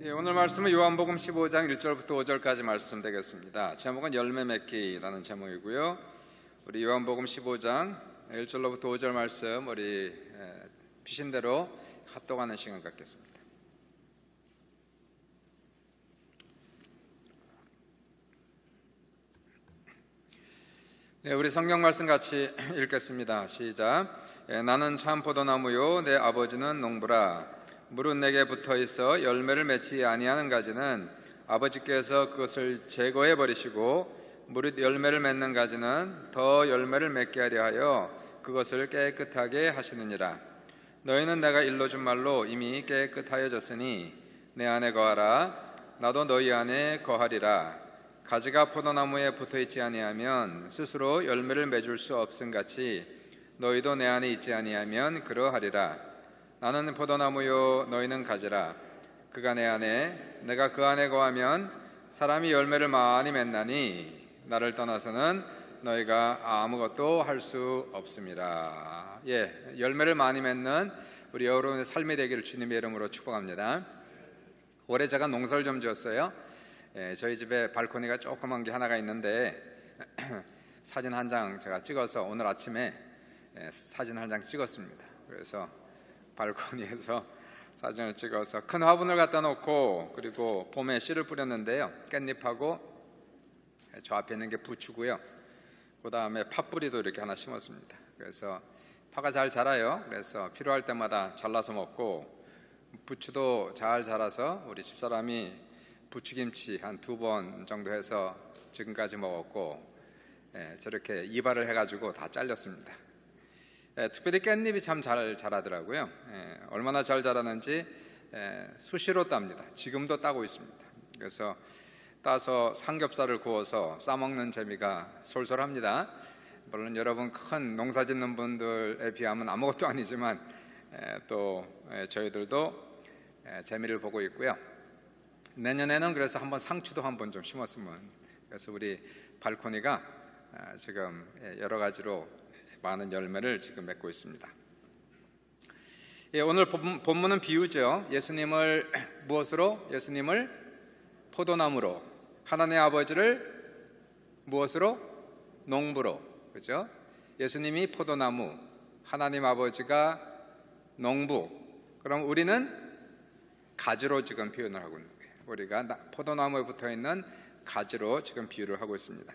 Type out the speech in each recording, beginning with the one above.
오늘 말씀은 요한복음 15장 1절부터 5절까지 말씀 되겠습니다. 제목은 열매 맺기라는 제목이고요. 우리 요한복음 15장 1절로부터 5절 말씀 우리 비신 대로 합독하는 시간 갖겠습니다. 우리 성경 말씀 같이 읽겠습니다. 시작. 나는 참 포도나무요 내 아버지는 농부라. 물은 내게 붙어있어 열매를 맺지 아니하는 가지는 아버지께서 그것을 제거해 버리시고 무릇 열매를 맺는 가지는 더 열매를 맺게 하려 하여 그것을 깨끗하게 하시느니라. 너희는 내가 일러준 말로 이미 깨끗하여졌으니 내 안에 거하라. 나도 너희 안에 거하리라. 가지가 포도나무에 붙어있지 아니하면 스스로 열매를 맺을 수 없음같이 너희도 내 안에 있지 아니하면 그러하리라. 나는 포도나무요 너희는 가지라. 그가 내 안에 내가 그 안에 거하면 사람이 열매를 많이 맺나니 나를 떠나서는 너희가 아무것도 할 수 없습니다. 열매를 많이 맺는 우리 여러분의 삶이 되기를 주님의 이름으로 축복합니다. 올해 제가 농사를 좀 지었어요. 저희 집에 발코니가 조그만 게 하나가 있는데 사진 한 장 제가 찍어서 오늘 아침에 사진 한 장 찍었습니다. 그래서 발코니에서 사진을 찍어서 큰 화분을 갖다 놓고 그리고 봄에 씨를 뿌렸는데요. 깻잎하고 저 앞에 있는 게 부추고요. 그 다음에 팥뿌리도 이렇게 하나 심었습니다. 그래서 파가 잘 자라요. 그래서 필요할 때마다 잘라서 먹고 부추도 잘 자라서 우리 집사람이 부추김치 한 2번 정도 해서 지금까지 먹었고 저렇게 이발을 해가지고 다 잘렸습니다. 특별히 깻잎이 참 잘 자라더라고요. 얼마나 잘 자라는지 수시로 땁니다. 지금도 따고 있습니다. 그래서 따서 삼겹살을 구워서 싸먹는 재미가 솔솔합니다. 물론 여러분 큰 농사 짓는 분들에 비하면 아무것도 아니지만 또 저희들도 재미를 보고 있고요. 내년에는 그래서 한번 상추도 한번 좀 심었으면, 그래서 우리 발코니가 지금 여러 가지로 많은 열매를 지금 맺고 있습니다. 오늘 본문은 비유죠. 예수님을 무엇으로? 예수님을 포도나무로, 하나님의 아버지를 무엇으로? 농부로. 그죠? 예수님이 포도나무, 하나님 아버지가 농부. 그럼 우리는 가지로 지금 표현을 하고 있는 거예요. 우리가 포도나무에 붙어 있는 가지로 지금 비유를 하고 있습니다.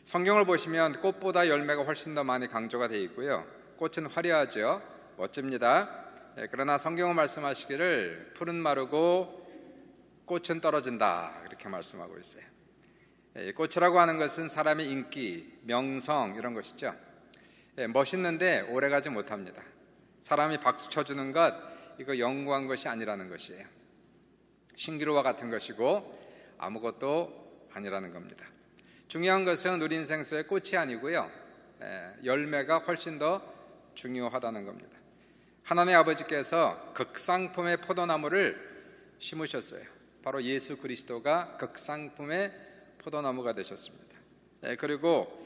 성경을 보시면 꽃보다 열매가 훨씬 더 많이 강조가 되어 있고요. 꽃은 화려하죠. 멋집니다. 그러나 성경은 말씀하시기를 풀은 마르고 꽃은 떨어진다, 이렇게 말씀하고 있어요. 꽃이라고 하는 것은 사람의 인기, 명성 이런 것이죠. 멋있는데 오래가지 못합니다. 사람이 박수 쳐주는 것, 이거 영구한 것이 아니라는 것이에요. 신기루와 같은 것이고 아무것도 아니라는 겁니다. 중요한 것은 우리 인생 속의 꽃이 아니고요, 열매가 훨씬 더 중요하다는 겁니다. 하나님의 아버지께서 극상품의 포도나무를 심으셨어요. 바로 예수 그리스도가 극상품의 포도나무가 되셨습니다. 그리고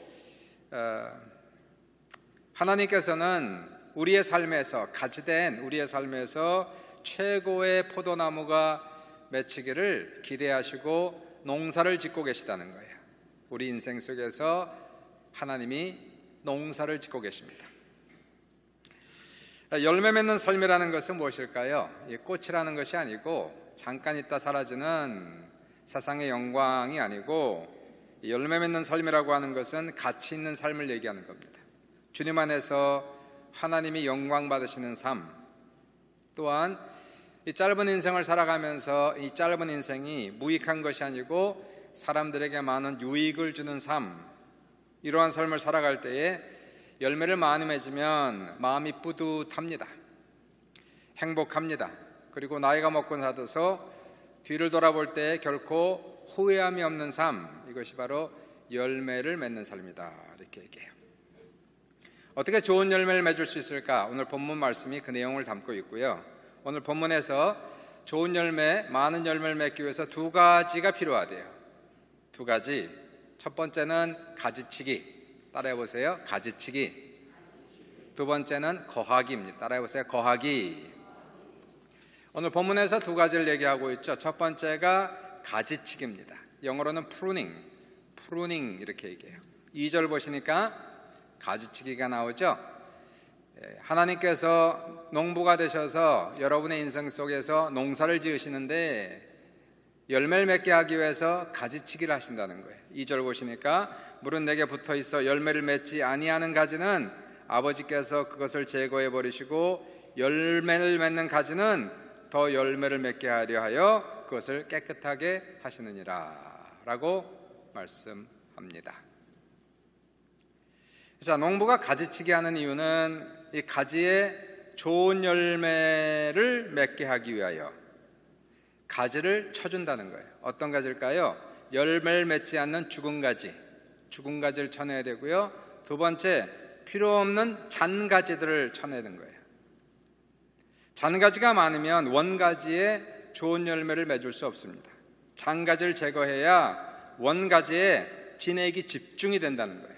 하나님께서는 우리의 삶에서, 가지된 우리의 삶에서 최고의 포도나무가 맺히기를 기대하시고 농사를 짓고 계시다는 거예요. 우리 인생 속에서 하나님이 농사를 짓고 계십니다. 열매 맺는 삶이라는 것은 무엇일까요? 꽃이라는 것이 아니고 잠깐 있다 사라지는 세상의 영광이 아니고, 열매 맺는 삶이라고 하는 것은 가치 있는 삶을 얘기하는 겁니다. 주님 안에서 하나님이 영광 받으시는 삶, 또한 이 짧은 인생을 살아가면서 이 짧은 인생이 무익한 것이 아니고 사람들에게 많은 유익을 주는 삶, 이러한 삶을 살아갈 때에 열매를 많이 맺으면 마음이 뿌듯합니다. 행복합니다. 그리고 나이가 먹고 나서서 뒤를 돌아볼 때 결코 후회함이 없는 삶, 이것이 바로 열매를 맺는 삶이다, 이렇게 얘기해요. 어떻게 좋은 열매를 맺을 수 있을까? 오늘 본문 말씀이 그 내용을 담고 있고요. 오늘 본문에서 좋은 열매, 많은 열매를 맺기 위해서 2가지가 필요하대요. 2가지. 첫 번째는 가지치기. 따라해보세요. 가지치기. 2번째는 거하기입니다. 따라해보세요. 거하기. 오늘 본문에서 두 가지를 얘기하고 있죠. 첫 번째가 가지치기입니다. 영어로는 pruning 이렇게 얘기해요. 2절 보시니까 가지치기가 나오죠. 하나님께서 농부가 되셔서 여러분의 인생 속에서 농사를 지으시는데 열매를 맺게 하기 위해서 가지치기를 하신다는 거예요. 2절 보시니까 물은 내게 붙어 있어 열매를 맺지 아니하는 가지는 아버지께서 그것을 제거해 버리시고 열매를 맺는 가지는 더 열매를 맺게 하려 하여 그것을 깨끗하게 하시느니라 라고 말씀합니다. 자, 농부가 가지치기 하는 이유는 이 가지에 좋은 열매를 맺게 하기 위하여 가지를 쳐준다는 거예요. 어떤 가지일까요? 열매를 맺지 않는 죽은 가지를 쳐내야 되고요. 두 번째, 필요 없는 잔가지들을 쳐내는 거예요. 잔가지가 많으면 원가지에 좋은 열매를 맺을 수 없습니다. 잔가지를 제거해야 원가지에 진액이 집중이 된다는 거예요.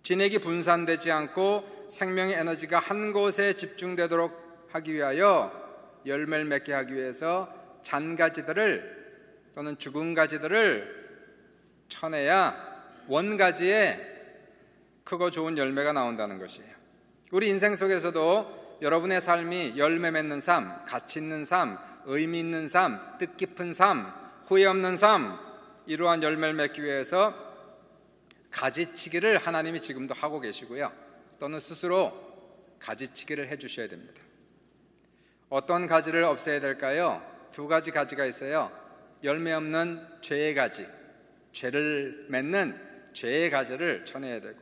진액이 분산되지 않고 생명의 에너지가 한 곳에 집중되도록 하기 위하여 열매를 맺게 하기 위해서 잔가지들을 또는 죽은 가지들을 쳐내야 원가지에 크고 좋은 열매가 나온다는 것이에요. 우리 인생 속에서도 여러분의 삶이 열매 맺는 삶, 가치 있는 삶, 의미 있는 삶, 뜻깊은 삶, 후회 없는 삶, 이러한 열매를 맺기 위해서 가지치기를 하나님이 지금도 하고 계시고요. 또는 스스로 가지치기를 해주셔야 됩니다. 어떤 가지를 없애야 될까요? 두 가지 가지가 있어요. 열매 없는 죄의 가지, 죄를 맺는 죄의 가지를 쳐내야 되고,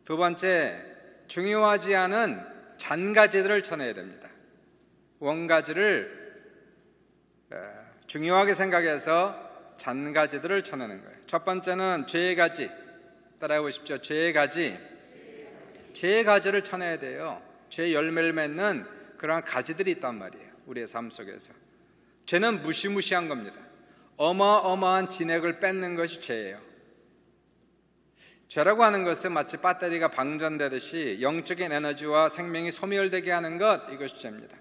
두 번째, 중요하지 않은 잔가지들을 쳐내야 됩니다. 원가지를 중요하게 생각해서 잔가지들을 쳐내는 거예요. 첫 번째는 죄의 가지, 따라해 보십시오. 죄의 가지를 쳐내야 돼요. 죄의 열매를 맺는 그러한 가지들이 있단 말이에요. 우리의 삶 속에서 죄는 무시무시한 겁니다. 어마어마한 진액을 뺏는 것이 죄예요. 죄라고 하는 것은 마치 배터리가 방전되듯이 영적인 에너지와 생명이 소멸되게 하는 것, 이것이 죄입니다.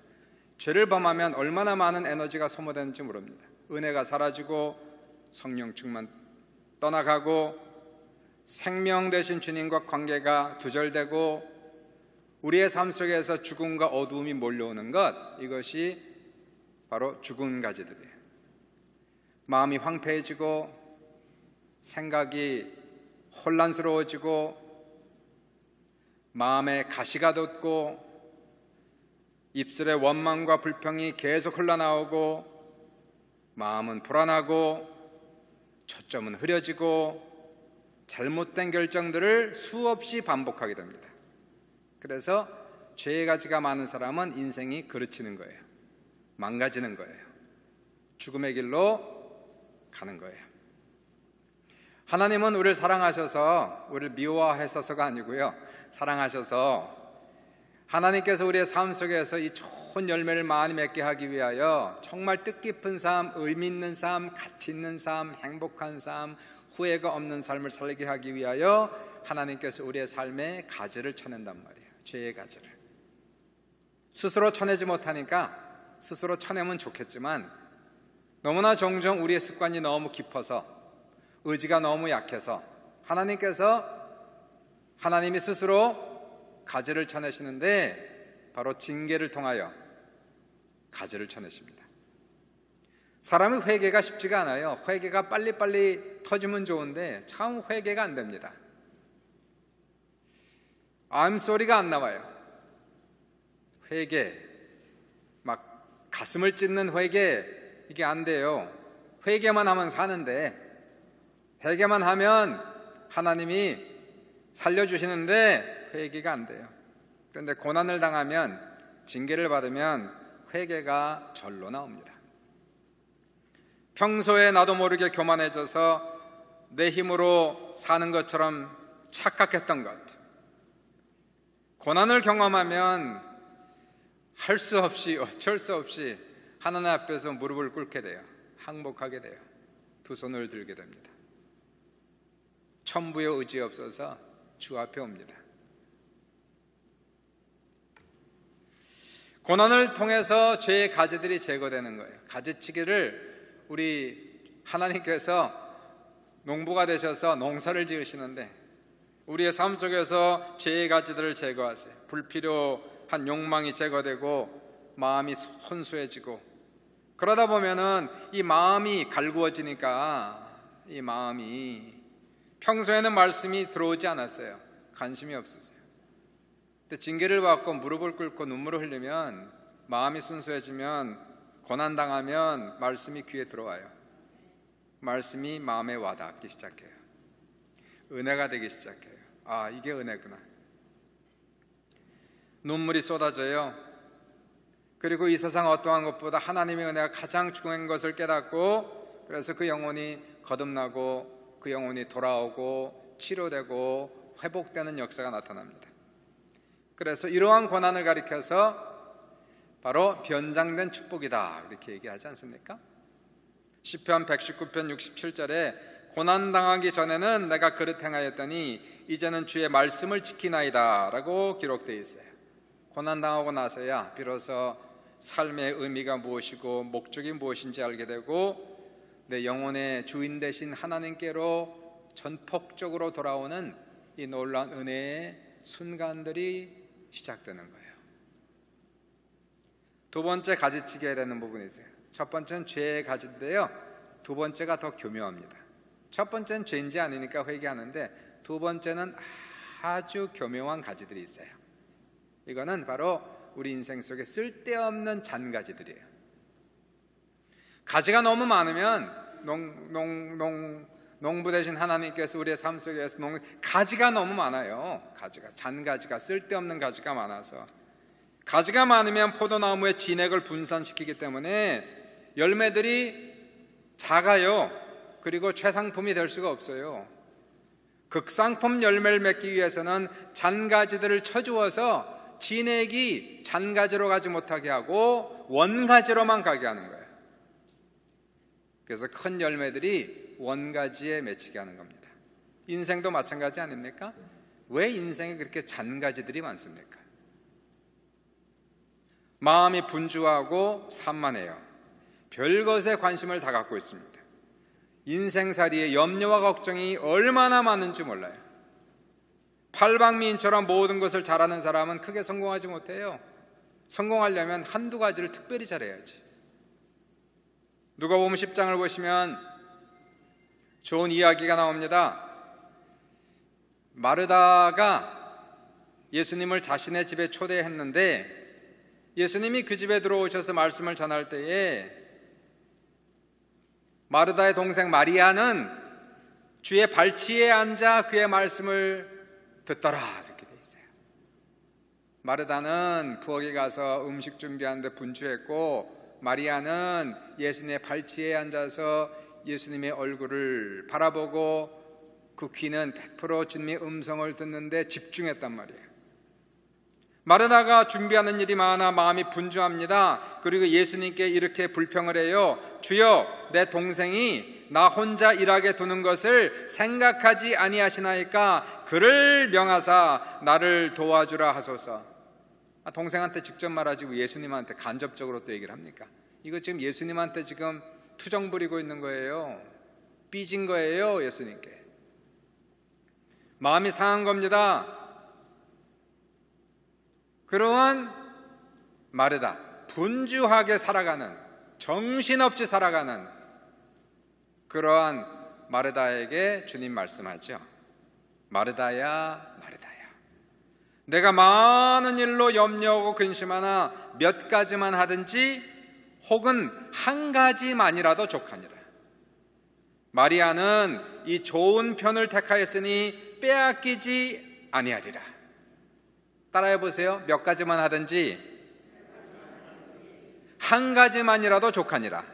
죄를 범하면 얼마나 많은 에너지가 소모되는지 모릅니다. 은혜가 사라지고 성령 충만 떠나가고 생명 되신 주님과 관계가 두절되고 우리의 삶 속에서 죽음과 어두움이 몰려오는 것, 이것이 바로 죽은 가지들이에요. 마음이 황폐해지고 생각이 혼란스러워지고 마음에 가시가 돋고 입술에 원망과 불평이 계속 흘러나오고 마음은 불안하고 초점은 흐려지고 잘못된 결정들을 수없이 반복하게 됩니다. 그래서 죄의 가지가 많은 사람은 인생이 그르치는 거예요. 망가지는 거예요. 죽음의 길로 가는 거예요. 하나님은 우리를 사랑하셔서 우리를 미워하셔서가 아니고요, 사랑하셔서 하나님께서 우리의 삶 속에서 이 좋은 열매를 많이 맺게 하기 위하여 정말 뜻깊은 삶, 의미 있는 삶, 가치 있는 삶, 행복한 삶, 후회가 없는 삶을 살게 하기 위하여 하나님께서 우리의 삶에 가지를 쳐낸단 말이에요. 죄의 가지를 스스로 쳐내지 못하니까 스스로 쳐내면 좋겠지만 너무나 종종 우리의 습관이 너무 깊어서 의지가 너무 약해서 하나님이 스스로 가지를 쳐내시는데 바로 징계를 통하여 가지를 쳐내십니다. 사람의 회개가 쉽지가 않아요. 회개가 빨리빨리 터지면 좋은데 참 회개가 안 됩니다. 암소리가 안 나와요. 회개, 막 가슴을 찢는 회개, 이게 안 돼요. 회개만 하면 사는데, 회개만 하면 하나님이 살려주시는데 회개가 안 돼요. 그런데 고난을 당하면, 징계를 받으면 회개가 절로 나옵니다. 평소에 나도 모르게 교만해져서 내 힘으로 사는 것처럼 착각했던 것, 고난을 경험하면 할 수 없이 어쩔 수 없이 하나님 앞에서 무릎을 꿇게 돼요. 항복하게 돼요. 두 손을 들게 됩니다. 천부의 의지 없어서 주 앞에 옵니다. 고난을 통해서 죄의 가지들이 제거되는 거예요. 가지치기를 우리 하나님께서 농부가 되셔서 농사를 지으시는데 우리의 삶 속에서 죄의 가지들을 제거하세요. 불필요한 욕망이 제거되고 마음이 순수해지고, 그러다 보면은 이 마음이 갈구어지니까 이 마음이, 평소에는 말씀이 들어오지 않았어요. 관심이 없으세요. 근데 징계를 받고 무릎을 꿇고 눈물을 흘리면, 마음이 순수해지면, 고난당하면 말씀이 귀에 들어와요. 말씀이 마음에 와닿기 시작해요. 은혜가 되기 시작해요. 아, 이게 은혜구나. 눈물이 쏟아져요. 그리고 이 세상 어떠한 것보다 하나님의 은혜가 가장 중요한 것을 깨닫고, 그래서 그 영혼이 거듭나고 그 영혼이 돌아오고 치료되고 회복되는 역사가 나타납니다. 그래서 이러한 고난을 가리켜서 바로 변장된 축복이다 이렇게 얘기하지 않습니까? 시편 119편 67절에 고난당하기 전에는 내가 그릇 행하였더니 이제는 주의 말씀을 지키나이다 라고 기록되어 있어요. 고난당하고 나서야 비로소 삶의 의미가 무엇이고 목적이 무엇인지 알게 되고, 내 영혼의 주인 되신 하나님께로 전폭적으로 돌아오는 이 놀라운 은혜의 순간들이 시작되는 거예요. 두 번째 가지치기해야 되는 부분이 있어요. 첫 번째는 죄의 가지인데요, 두 번째가 더 교묘합니다. 첫 번째는 죄인지 아니니까 회개하는데, 두 번째는 아주 교묘한 가지들이 있어요. 이거는 바로 우리 인생 속에 쓸데없는 잔가지들이에요. 가지가 너무 많으면 농부 되신 하나님께서 우리의 삶 속에서 가지가 너무 많아요. 잔가지가, 쓸데없는 가지가 많아서, 가지가 많으면 포도나무의 진액을 분산시키기 때문에 열매들이 작아요. 그리고 최상품이 될 수가 없어요. 극상품 열매를 맺기 위해서는 잔가지들을 쳐주어서 진액이 잔가지로 가지 못하게 하고 원가지로만 가게 하는 거예요. 그래서 큰 열매들이 원가지에 맺히게 하는 겁니다. 인생도 마찬가지 아닙니까? 왜 인생에 그렇게 잔가지들이 많습니까? 마음이 분주하고 산만해요. 별것에 관심을 다 갖고 있습니다. 인생살이에 염려와 걱정이 얼마나 많은지 몰라요. 팔방미인처럼 모든 것을 잘하는 사람은 크게 성공하지 못해요. 성공하려면 한두 가지를 특별히 잘해야지. 누가복음 10장을 보시면 좋은 이야기가 나옵니다. 마르다가 예수님을 자신의 집에 초대했는데, 예수님이 그 집에 들어오셔서 말씀을 전할 때에 마르다의 동생 마리아는 주의 발치에 앉아 그의 말씀을 듣더라 이렇게 돼 있어요. 마르다는 부엌에 가서 음식 준비하는데 분주했고, 마리아는 예수님의 발치에 앉아서 예수님의 얼굴을 바라보고 그 귀는 100% 주님의 음성을 듣는데 집중했단 말이에요. 마르다가 준비하는 일이 많아 마음이 분주합니다. 그리고 예수님께 이렇게 불평을 해요. 주여, 내 동생이 나 혼자 일하게 두는 것을 생각하지 아니하시나이까 그를 명하사 나를 도와주라 하소서. 동생한테 직접 말하지 왜 예수님한테 간접적으로 또 얘기를 합니까? 이거 지금 예수님한테 지금 투정 부리고 있는 거예요. 삐진 거예요, 예수님께. 마음이 상한 겁니다. 그러한 마르다, 분주하게 살아가는, 정신없이 살아가는 그러한 마르다에게 주님 말씀하죠. 마르다야, 마르다야, 내가 많은 일로 염려하고 근심하나 몇 가지만 하든지 혹은 한 가지만이라도 족하니라. 마리아는 이 좋은 편을 택하였으니 빼앗기지 아니하리라. 따라해 보세요. 몇 가지만 하든지 한 가지만이라도 족하니라.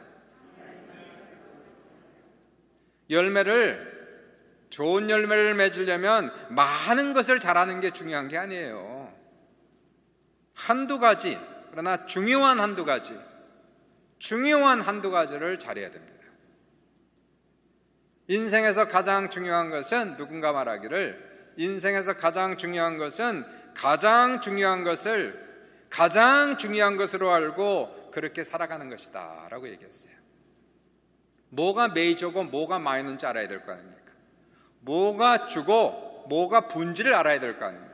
좋은 열매를 맺으려면 많은 것을 잘하는 게 중요한 게 아니에요. 한두 가지, 그러나 중요한 한두 가지를 잘해야 됩니다. 인생에서 가장 중요한 것은, 누군가 말하기를 인생에서 가장 중요한 것을 가장 중요한 것으로 알고 그렇게 살아가는 것이다 라고 얘기했어요. 뭐가 메이저고 뭐가 마이너인지 알아야 될 거 아닙니까? 뭐가 주고 뭐가 분지를 알아야 될 거 아닙니까?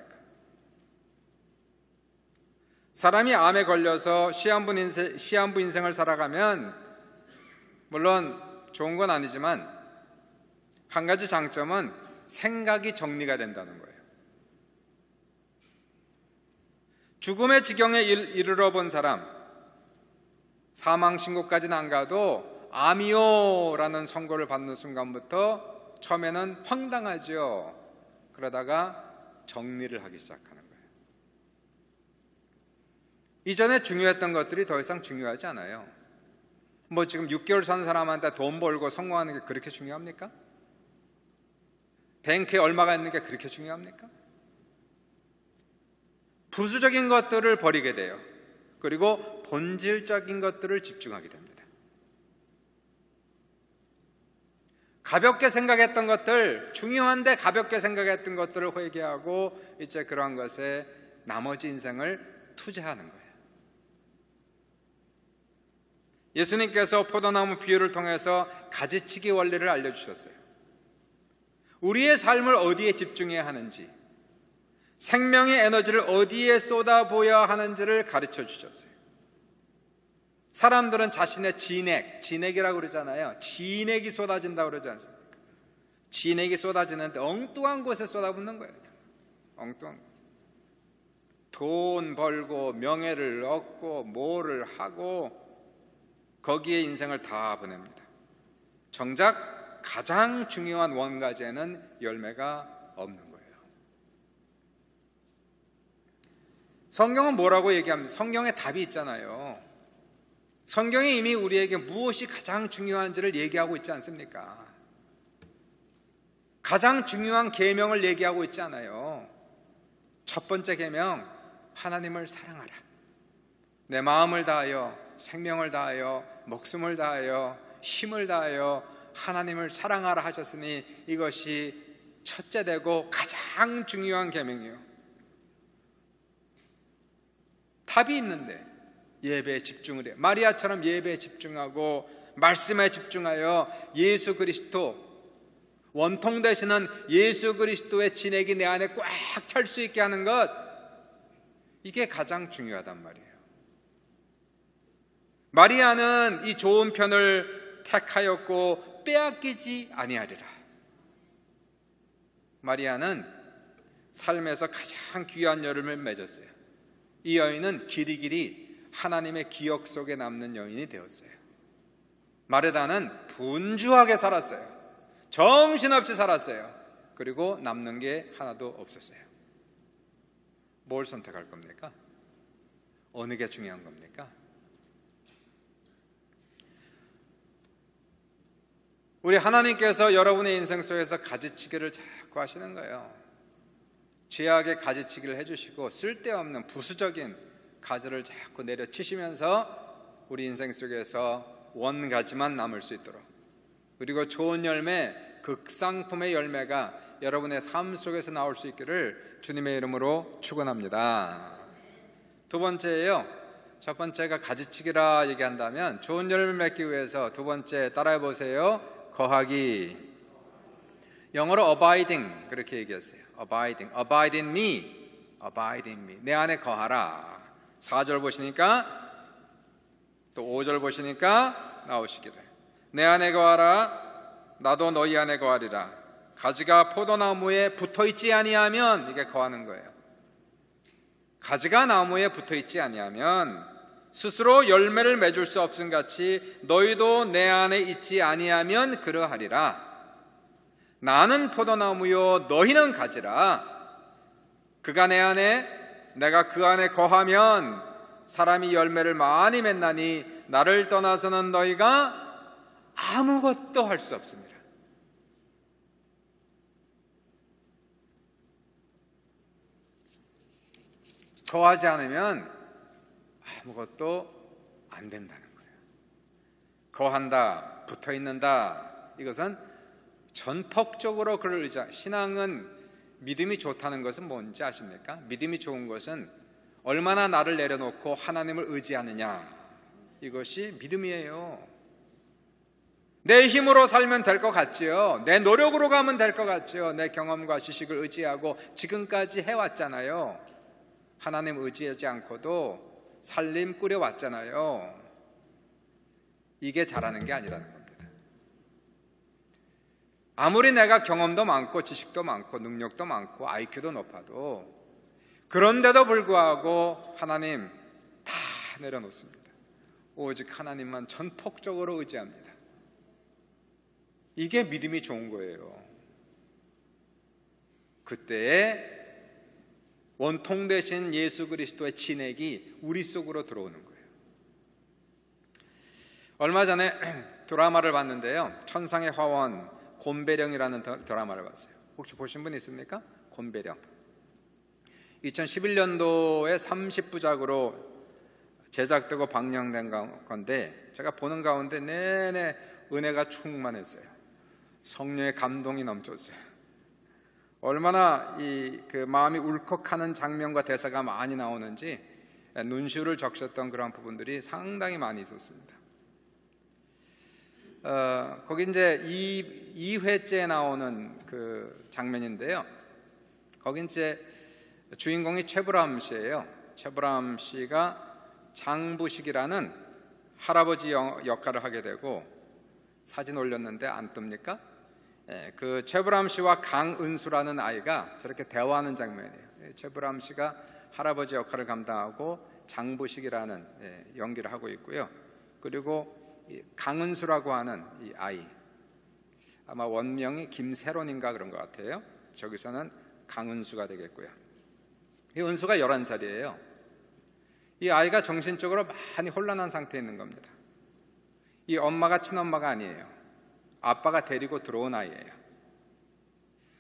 사람이 암에 걸려서 시한부 인생을 살아가면 물론 좋은 건 아니지만 한 가지 장점은 생각이 정리가 된다는 거예요. 죽음의 지경에 이르러 본 사람, 사망 신고까지는 안 가도 암이요라는 선고를 받는 순간부터 처음에는 황당하죠. 그러다가 정리를 하기 시작하는 거예요. 이전에 중요했던 것들이 더 이상 중요하지 않아요. 뭐 지금 6개월 산 사람한테 돈 벌고 성공하는 게 그렇게 중요합니까? 뱅크에 얼마가 있는 게 그렇게 중요합니까? 부수적인 것들을 버리게 돼요. 그리고 본질적인 것들을 집중하게 됩니다. 가볍게 생각했던 것들, 중요한데 가볍게 생각했던 것들을 회개하고 이제 그러한 것에 나머지 인생을 투자하는 거예요. 예수님께서 포도나무 비유를 통해서 가지치기 원리를 알려주셨어요. 우리의 삶을 어디에 집중해야 하는지, 생명의 에너지를 어디에 쏟아부어야 하는지를 가르쳐 주셨어요. 사람들은 자신의 진액이라고 그러잖아요. 진액이 쏟아진다고 그러지 않습니까? 진액이 쏟아지는데 엉뚱한 곳에 쏟아붓는 거예요. 엉뚱한 곳. 돈 벌고 명예를 얻고 뭐를 하고 거기에 인생을 다 보냅니다. 정작 가장 중요한 원가지에는 열매가 없는 거예요. 성경은 뭐라고 얘기합니까? 성경에 답이 있잖아요. 성경이 이미 우리에게 무엇이 가장 중요한지를 얘기하고 있지 않습니까? 가장 중요한 계명을 얘기하고 있지 않아요. 첫 번째 계명, 하나님을 사랑하라. 내 마음을 다하여, 생명을 다하여, 목숨을 다하여, 힘을 다하여 하나님을 사랑하라 하셨으니 이것이 첫째 되고 가장 중요한 계명이에요. 답이 있는데 예배에 집중을 해요. 마리아처럼 예배에 집중하고 말씀에 집중하여 예수 그리스도, 원통 되시는 예수 그리스도의 진액이 내 안에 꽉 찰 수 있게 하는 것, 이게 가장 중요하단 말이에요. 마리아는 이 좋은 편을 택하였고 빼앗기지 아니하리라. 마리아는 삶에서 가장 귀한 여름을 맺었어요. 이 여인은 길이길이 하나님의 기억 속에 남는 여인이 되었어요. 마르다는 분주하게 살았어요. 정신없이 살았어요. 그리고 남는 게 하나도 없었어요. 뭘 선택할 겁니까? 어느 게 중요한 겁니까? 우리 하나님께서 여러분의 인생 속에서 가지치기를 자꾸 하시는 거예요. 죄악의 가지치기를 해주시고 쓸데없는 부수적인 가지를 자꾸 내려치시면서 우리 인생 속에서 원가지만 남을 수 있도록, 그리고 좋은 열매, 극상품의 열매가 여러분의 삶 속에서 나올 수 있기를 주님의 이름으로 축원합니다. 두 번째예요. 첫 번째가 가지치기라 얘기한다면 좋은 열매를 맺기 위해서 두 번째 따라해 보세요. 거하기. 영어로 abiding 그렇게 얘기했어요. abide in me, abide in me. 내 안에 거하라. 4절 보시니까 또 5절 보시니까 나오시기를. 내 안에 거하라. 나도 너희 안에 거하리라. 가지가 포도나무에 붙어있지 아니하면, 이게 거하는 거예요. 가지가 나무에 붙어있지 아니하면 스스로 열매를 맺을 수 없음 같이 너희도 내 안에 있지 아니하면 그러하리라. 나는 포도나무요 너희는 가지라. 그가 내 안에, 내가 그 안에 거하면 사람이 열매를 많이 맺나니 나를 떠나서는 너희가 아무것도 할 수 없습니다. 거하지 않으면 아무것도 안 된다는 거예요. 거한다, 붙어있는다, 이것은 전폭적으로 그를 의지하. 신앙은 믿음이 좋다는 것은 뭔지 아십니까? 믿음이 좋은 것은 얼마나 나를 내려놓고 하나님을 의지하느냐, 이것이 믿음이에요. 내 힘으로 살면 될 것 같지요. 내 노력으로 가면 될 것 같지요. 내 경험과 지식을 의지하고 지금까지 해왔잖아요. 하나님 의지하지 않고도 살림 꾸려왔잖아요. 이게 잘하는 게 아니라는 겁니다. 아무리 내가 경험도 많고 지식도 많고 능력도 많고 IQ도 높아도, 그런데도 불구하고 하나님 다 내려놓습니다. 오직 하나님만 전폭적으로 의지합니다. 이게 믿음이 좋은 거예요. 그때에 원통 되신 예수 그리스도의 진액이 우리 속으로 들어오는 거예요. 얼마 전에 드라마를 봤는데요, 천상의 화원 곤배령이라는 드라마를 봤어요. 혹시 보신 분 있습니까? 곤배령. 2011년도에 30부작으로 제작되고 방영된 건데, 제가 보는 가운데 내내 은혜가 충만했어요. 성령의 감동이 넘쳤어요. 얼마나 그 마음이 울컥하는 장면과 대사가 많이 나오는지 눈시울을 적셨던 그런 부분들이 상당히 많이 있었습니다. 거기 이제 2회째 나오는 그 장면인데요, 거기 이제 주인공이 최불암 씨예요. 최불암 씨가 장부식이라는 할아버지 역할을 하게 되고, 사진 올렸는데 안 뜹니까? 그 최불암 씨와 강은수라는 아이가 저렇게 대화하는 장면이에요. 최불암 씨가 할아버지 역할을 감당하고 장부식이라는 연기를 하고 있고요. 그리고 강은수라고 하는 이 아이, 아마 원명이 김세론인가 그런 것 같아요. 저기서는 강은수가 되겠고요. 이 은수가 11살이에요. 이 아이가 정신적으로 많이 혼란한 상태에 있는 겁니다. 이 엄마가 친엄마가 아니에요. 아빠가 데리고 들어온 아이예요.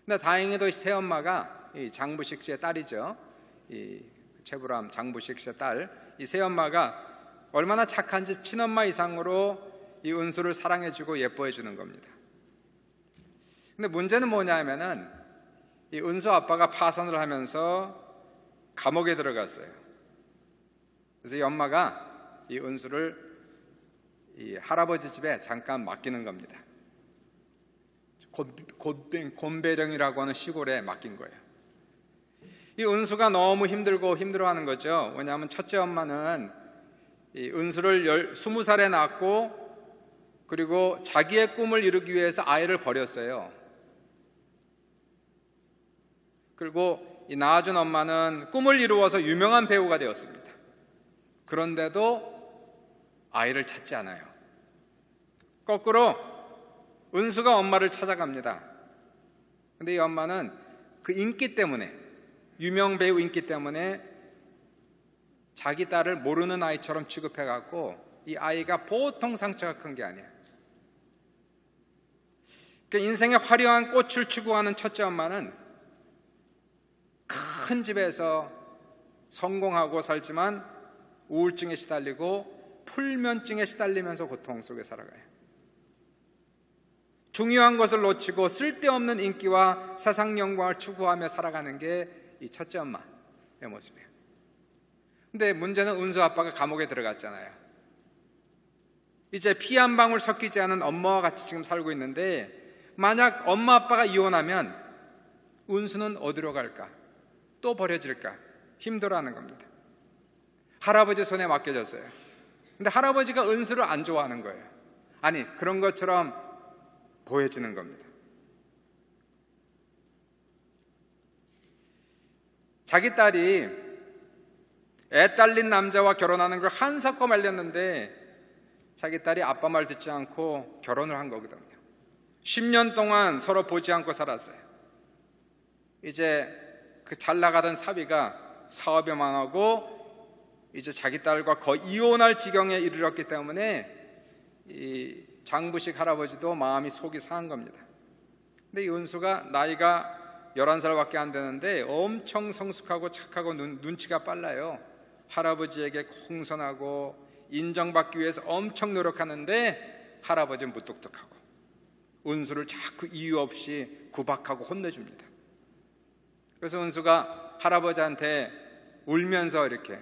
근데 다행히도 새엄마가 이 장부식 씨의 딸이죠. 이 최불암 장부식 씨의 딸, 이 새엄마가 얼마나 착한지 친엄마 이상으로 이 은수를 사랑해주고 예뻐해주는 겁니다. 근데 문제는 뭐냐면은 이 은수 아빠가 파산을 하면서 감옥에 들어갔어요. 그래서 이 엄마가 이 은수를 이 할아버지 집에 잠깐 맡기는 겁니다. 곤배령이라고 하는 시골에 맡긴 거예요. 이 은수가 너무 힘들고 힘들어하는 거죠. 왜냐하면 첫째 엄마는 이 은수를 20살에 낳고, 그리고 자기의 꿈을 이루기 위해서 아이를 버렸어요. 그리고 이 낳아준 엄마는 꿈을 이루어서 유명한 배우가 되었습니다. 그런데도 아이를 찾지 않아요. 거꾸로 은수가 엄마를 찾아갑니다. 근데 이 엄마는 그 인기 때문에, 유명 배우 인기 때문에 자기 딸을 모르는 아이처럼 취급해갖고 이 아이가 보통 상처가 큰 게 아니에요. 그러니까 인생의 화려한 꽃을 추구하는 첫째 엄마는 큰 집에서 성공하고 살지만 우울증에 시달리고 풀면증에 시달리면서 고통 속에 살아가요. 중요한 것을 놓치고 쓸데없는 인기와 세상 영광을 추구하며 살아가는 게 이 첫째 엄마의 모습이에요. 근데 문제는 은수 아빠가 감옥에 들어갔잖아요. 이제 피 한 방울 섞이지 않은 엄마와 같이 지금 살고 있는데, 만약 엄마 아빠가 이혼하면 은수는 어디로 갈까? 또 버려질까? 힘들어하는 겁니다. 할아버지 손에 맡겨졌어요. 근데 할아버지가 은수를 안 좋아하는 거예요. 아니, 그런 것처럼 보여지는 겁니다. 자기 딸이 애 딸린 남자와 결혼하는 걸 한사코 말렸는데, 자기 딸이 아빠 말 듣지 않고 결혼을 한 거거든요. 10년 동안 서로 보지 않고 살았어요. 이제 그 잘 나가던 사위가 사업이 망하고 이제 자기 딸과 거의 이혼할 지경에 이르렀기 때문에 이 장부식 할아버지도 마음이 속이 상한 겁니다. 근데 이 은수가 나이가 11살밖에 안 되는데 엄청 성숙하고 착하고 눈치가 빨라요. 할아버지에게 공손하고 인정받기 위해서 엄청 노력하는데 할아버지는 무뚝뚝하고 은수를 자꾸 이유 없이 구박하고 혼내줍니다. 그래서 은수가 할아버지한테 울면서 이렇게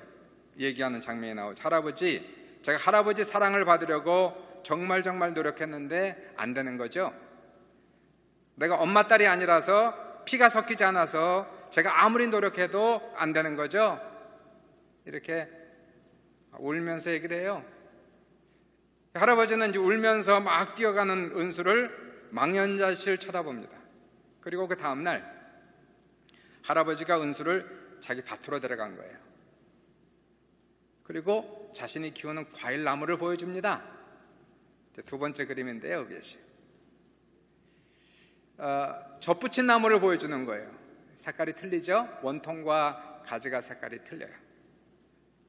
얘기하는 장면이 나오죠. 할아버지, 제가 할아버지 사랑을 받으려고 정말 노력했는데 안 되는 거죠. 내가 엄마 딸이 아니라서 피가 섞이지 않아서 제가 아무리 노력해도 안 되는 거죠. 이렇게 울면서 얘기를 해요. 할아버지는 이제 울면서 막 뛰어가는 은수를 망연자실 쳐다봅니다. 그리고 그 다음날 할아버지가 은수를 자기 밭으로 데려간 거예요. 그리고 자신이 키우는 과일 나무를 보여줍니다. 두 번째 그림인데요, 여기 젖붙인 나무를 보여주는 거예요. 색깔이 틀리죠? 원통과 가지가 색깔이 틀려요.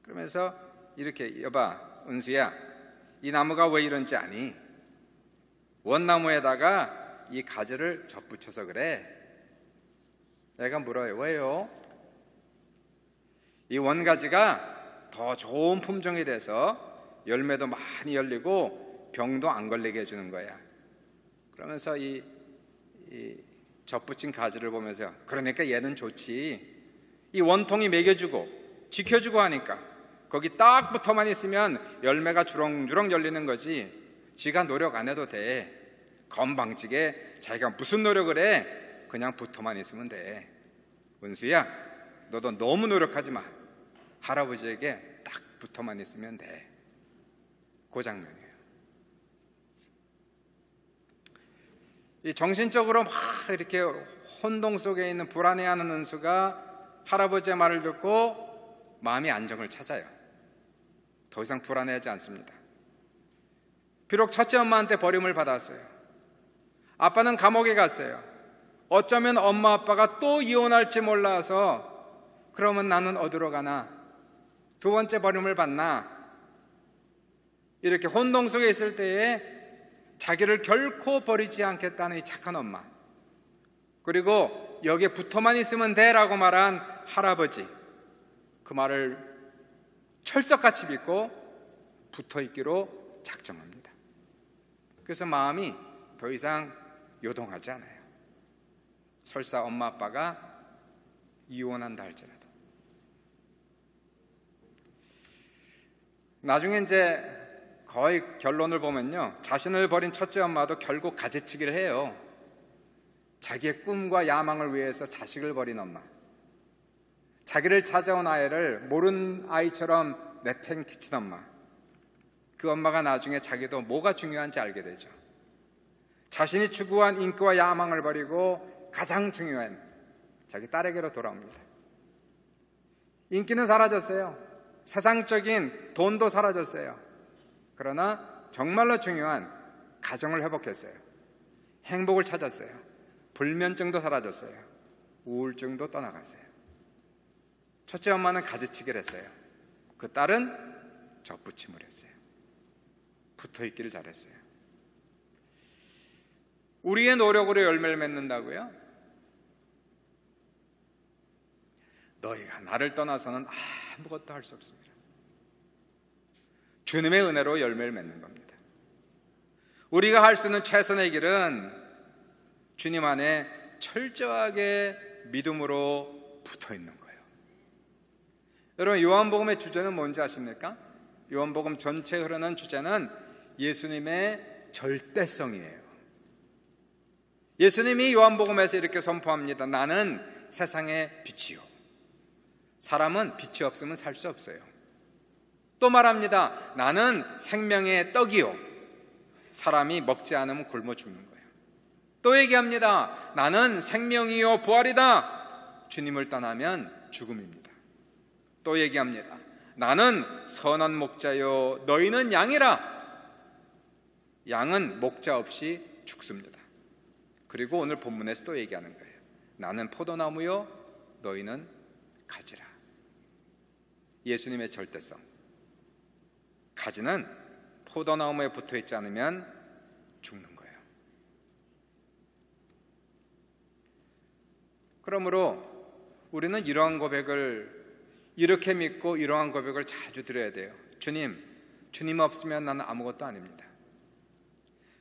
그러면서 이렇게, 여봐 은수야, 이 나무가 왜 이런지 아니? 원나무에다가 이 가지를 젖붙여서 그래. 내가 물어요. 왜요? 이 원가지가 더 좋은 품종이 돼서 열매도 많이 열리고 병도 안 걸리게 해주는 거야. 그러면서 이 젖붙인 가지를 보면서, 그러니까 얘는 좋지. 이 원통이 먹여주고 지켜주고 하니까 거기 딱 붙어만 있으면 열매가 주렁주렁 열리는 거지. 지가 노력 안 해도 돼. 건방지게 자기가 무슨 노력을 해. 그냥 붙어만 있으면 돼. 은수야, 너도 너무 노력하지 마. 할아버지에게 딱 붙어만 있으면 돼. 그 장면이에요. 이 정신적으로 막 이렇게 혼동 속에 있는 불안해하는 은수가 할아버지의 말을 듣고 마음의 안정을 찾아요. 더 이상 불안해하지 않습니다. 비록 첫째 엄마한테 버림을 받았어요. 아빠는 감옥에 갔어요. 어쩌면 엄마 아빠가 또 이혼할지 몰라서 그러면 나는 어디로 가나? 두 번째 버림을 받나? 이렇게 혼동 속에 있을 때에 자기를 결코 버리지 않겠다는 이 착한 엄마, 그리고 여기에 붙어만 있으면 돼라고 말한 할아버지, 그 말을 철석같이 믿고 붙어있기로 작정합니다. 그래서 마음이 더 이상 요동하지 않아요. 설사 엄마 아빠가 이혼한다 할지라도. 나중에 이제 거의 결론을 보면요, 자신을 버린 첫째 엄마도 결국 가지치기를 해요. 자기의 꿈과 야망을 위해서 자식을 버린 엄마, 자기를 찾아온 아이를 모른 아이처럼 내팽개친 엄마, 그 엄마가 나중에 자기도 뭐가 중요한지 알게 되죠. 자신이 추구한 인기와 야망을 버리고 가장 중요한 자기 딸에게로 돌아옵니다. 인기는 사라졌어요. 세상적인 돈도 사라졌어요. 그러나 정말로 중요한 가정을 회복했어요. 행복을 찾았어요. 불면증도 사라졌어요. 우울증도 떠나갔어요. 첫째 엄마는 가지치기를 했어요. 그 딸은 젖붙임을 했어요. 붙어있기를 잘했어요. 우리의 노력으로 열매를 맺는다고요? 너희가 나를 떠나서는 아무것도 할 수 없습니다. 주님의 은혜로 열매를 맺는 겁니다. 우리가 할 수 있는 최선의 길은 주님 안에 철저하게 믿음으로 붙어 있는 거예요. 여러분, 요한복음의 주제는 뭔지 아십니까? 요한복음 전체에 흐르는 주제는 예수님의 절대성이에요. 예수님이 요한복음에서 이렇게 선포합니다. 나는 세상의 빛이요. 사람은 빛이 없으면 살 수 없어요. 또 말합니다. 나는 생명의 떡이요. 사람이 먹지 않으면 굶어 죽는 거예요. 또 얘기합니다. 나는 생명이요 부활이다. 주님을 떠나면 죽음입니다. 또 얘기합니다. 나는 선한 목자요 너희는 양이라. 양은 목자 없이 죽습니다. 그리고 오늘 본문에서도 얘기하는 거예요. 나는 포도나무요 너희는 가지라. 예수님의 절대성. 가지는 포도나무에 붙어있지 않으면 죽는 거예요. 그러므로 우리는 이러한 고백을 이렇게 믿고 이러한 고백을 자주 드려야 돼요. 주님 없으면 나는 아무것도 아닙니다.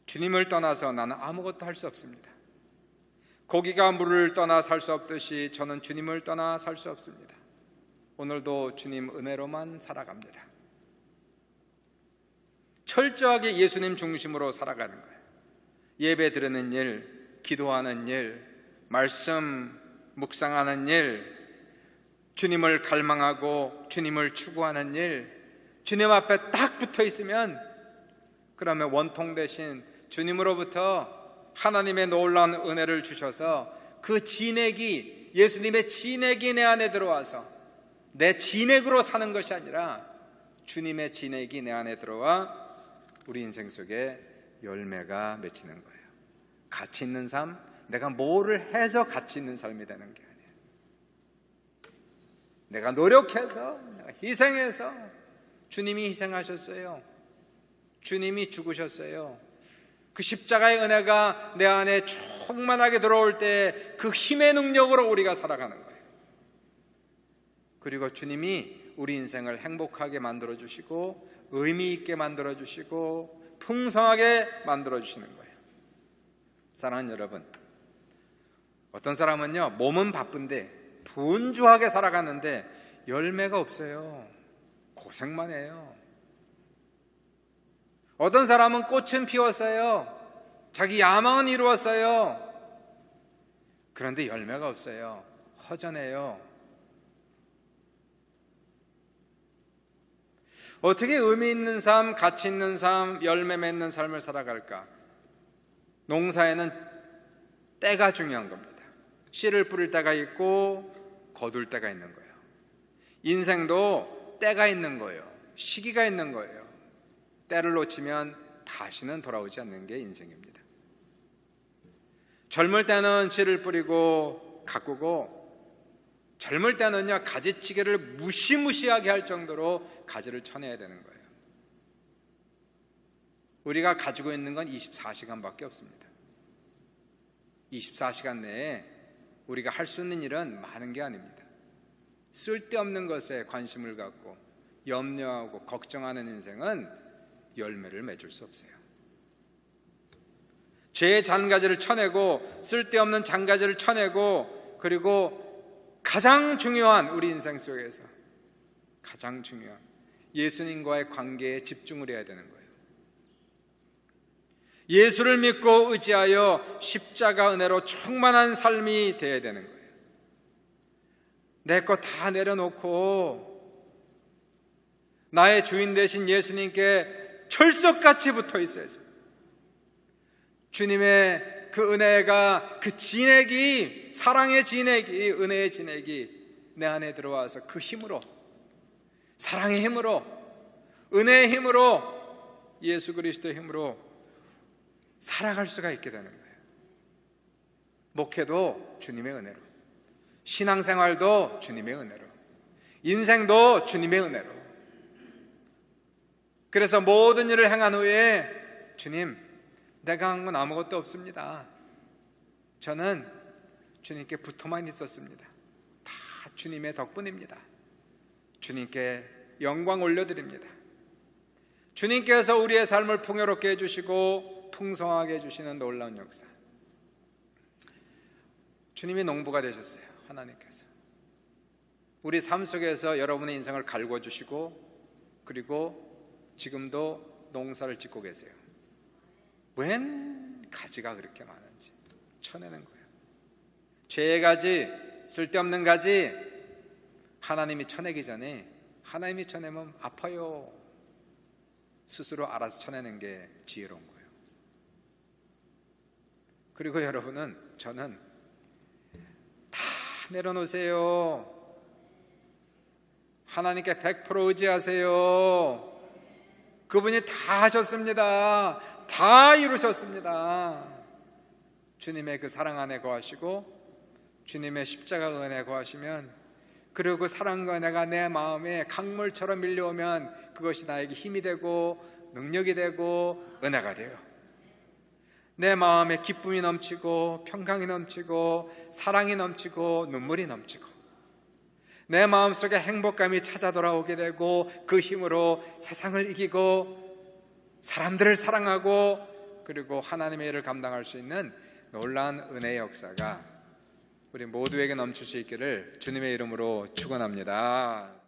주님을 떠나서 나는 아무것도 할 수 없습니다. 고기가 물을 떠나 살 수 없듯이 저는 주님을 떠나 살 수 없습니다. 오늘도 주님 은혜로만 살아갑니다. 철저하게 예수님 중심으로 살아가는 거예요. 예배 드리는 일, 기도하는 일, 말씀 묵상하는 일, 주님을 갈망하고 주님을 추구하는 일, 주님 앞에 딱 붙어 있으면, 그러면 원통 대신 주님으로부터 하나님의 놀라운 은혜를 주셔서 그 진액이, 예수님의 진액이 내 안에 들어와서 내 진액으로 사는 것이 아니라 주님의 진액이 내 안에 들어와 우리 인생 속에 열매가 맺히는 거예요. 가치 있는 삶, 내가 뭐를 해서 가치 있는 삶이 되는 게 아니에요. 내가 노력해서, 내가 희생해서. 주님이 희생하셨어요. 주님이 죽으셨어요. 그 십자가의 은혜가 내 안에 충만하게 들어올 때 그 힘의 능력으로 우리가 살아가는 거예요. 그리고 주님이 우리 인생을 행복하게 만들어주시고 의미 있게 만들어주시고 풍성하게 만들어주시는 거예요. 사랑하는 여러분, 어떤 사람은요, 몸은 바쁜데 분주하게 살아가는데 열매가 없어요. 고생만 해요. 어떤 사람은 꽃은 피웠어요. 자기 야망은 이루었어요. 그런데 열매가 없어요. 허전해요. 어떻게 의미 있는 삶, 가치 있는 삶, 열매 맺는 삶을 살아갈까? 농사에는 때가 중요한 겁니다. 씨를 뿌릴 때가 있고 거둘 때가 있는 거예요. 인생도 때가 있는 거예요. 시기가 있는 거예요. 때를 놓치면 다시는 돌아오지 않는 게 인생입니다. 젊을 때는 씨를 뿌리고 가꾸고, 젊을 때는요, 가지치기를 무시무시하게 할 정도로 가지를 쳐내야 되는 거예요. 우리가 가지고 있는 건 24시간밖에 없습니다. 24시간 내에 우리가 할 수 있는 일은 많은 게 아닙니다. 쓸데없는 것에 관심을 갖고 염려하고 걱정하는 인생은 열매를 맺을 수 없어요. 죄의 잔가지를 쳐내고, 쓸데없는 잔가지를 쳐내고, 그리고 가장 중요한, 우리 인생 속에서 가장 중요한 예수님과의 관계에 집중을 해야 되는 거예요. 예수를 믿고 의지하여 십자가 은혜로 충만한 삶이 되어야 되는 거예요. 내 것 다 내려놓고 나의 주인 되신 예수님께 철석같이 붙어 있어야죠. 주님의 그 은혜가, 그 진액이, 사랑의 진액이, 은혜의 진액이 내 안에 들어와서 그 힘으로, 사랑의 힘으로, 은혜의 힘으로, 예수 그리스도의 힘으로 살아갈 수가 있게 되는 거예요. 목회도 주님의 은혜로, 신앙생활도 주님의 은혜로, 인생도 주님의 은혜로. 그래서 모든 일을 행한 후에, 주님, 내가 한 건 아무것도 없습니다. 저는 주님께 붙어만 있었습니다. 다 주님의 덕분입니다. 주님께 영광 올려드립니다. 주님께서 우리의 삶을 풍요롭게 해주시고 풍성하게 해주시는 놀라운 역사. 주님이 농부가 되셨어요. 하나님께서 우리 삶 속에서 여러분의 인생을 갈궈 주시고, 그리고 지금도 농사를 짓고 계세요. 웬 가지가 그렇게 많은지 쳐내는 거예요. 죄의 가지, 쓸데없는 가지, 하나님이 쳐내기 전에, 하나님이 쳐내면 아파요. 스스로 알아서 쳐내는 게 지혜로운 거예요. 그리고 여러분은, 저는 다 내려놓으세요. 하나님께 100% 의지하세요. 그분이 다 하셨습니다. 다 이루셨습니다. 주님의 그 사랑 안에 거하시고, 주님의 십자가 은혜에 거하시면, 그리고 그 사랑과 은혜가 내 마음에 강물처럼 밀려오면 그것이 나에게 힘이 되고 능력이 되고 은혜가 돼요. 내 마음에 기쁨이 넘치고 평강이 넘치고 사랑이 넘치고 눈물이 넘치고, 내 마음속에 행복감이 찾아 돌아오게 되고, 그 힘으로 세상을 이기고 사람들을 사랑하고, 그리고 하나님의 일을 감당할 수 있는 놀라운 은혜의 역사가 우리 모두에게 넘칠 수 있기를 주님의 이름으로 축원합니다.